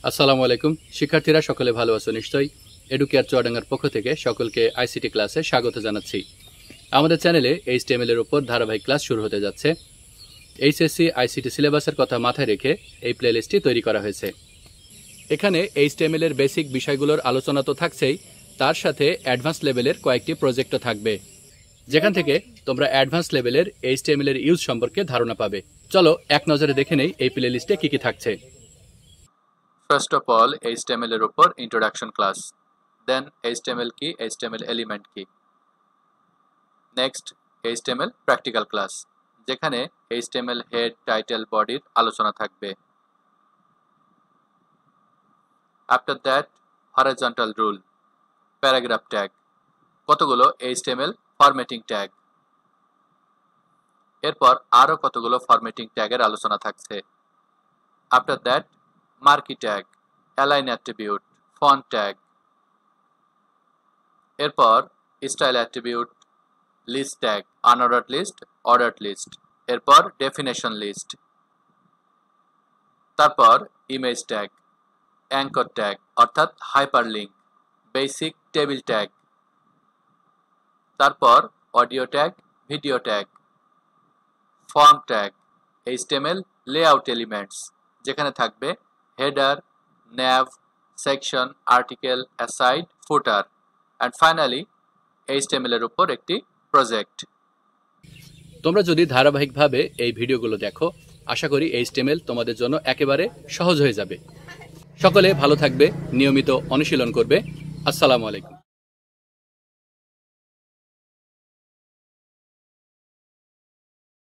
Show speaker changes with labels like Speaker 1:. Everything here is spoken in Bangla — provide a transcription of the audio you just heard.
Speaker 1: আসসালামু আলাইকুম শিক্ষার্থীরা সকলে ভালো আছো নিশ্চয়ই এডুকেয়ার চুয়াডাঙ্গার পক্ষ থেকে সকলকে আইসিটি ক্লাসে স্বাগত জানাচ্ছি। আমাদের চ্যানেলে এইচটিএমএল এর উপর ধারাবাহিক ক্লাস শুরু হতে যাচ্ছে। এইচএসসি আইসিটি সিলেবাসের কথা মাথায় রেখে এই প্লেলিস্টটি তৈরি করা হয়েছে। এখানে এইচটিএমএল এর বেসিক বিষয়গুলোর আলোচনা তো থাকছেই, তার সাথে অ্যাডভান্স লেভেলের কয়েকটি প্রজেক্টও থাকবে, যেখান থেকে তোমরা অ্যাডভান্স লেভেলের এইচটিএমএল এর ইউজ সম্পর্কে ধারণা পাবে। চলো এক নজরে দেখে নেই এই প্লেলিস্টে কি কি থাকছে। First of all, HTML এর উপর introduction class, then HTML কি, HTML element কি। Next, HTML practical class, যেখানে HTML head, title, body আলোচনা থাকবে। After that, horizontal rule, paragraph tag, কতগুলো HTML formatting tag। এরপর আরো কতগুলো formatting tag এর আলোচনা থাকছে। After that, marquee tag, align attribute, font tag, এরপর style attribute, list tag, unordered list, ordered list, এরপর definition list, তারপর image tag, anchor tag অর্থাৎ hyperlink, basic table tag, তারপর audio tag, video tag, form tag, HTML layout elements, যেখানে থাকবে header, nav, section, article, aside, footer, and finally HTML এর উপর একটি প্রজেক্ট। তোমরা যদি ধারাবাহিকভাবে এই ভিডিওগুলো দেখো, আশা করি HTML তোমাদের জন্য একেবারে সহজ হয়ে যাবে। সকলে ভালো থাকবে, নিয়মিত অনুশীলন করবে। আসসালামু আলাইকুম।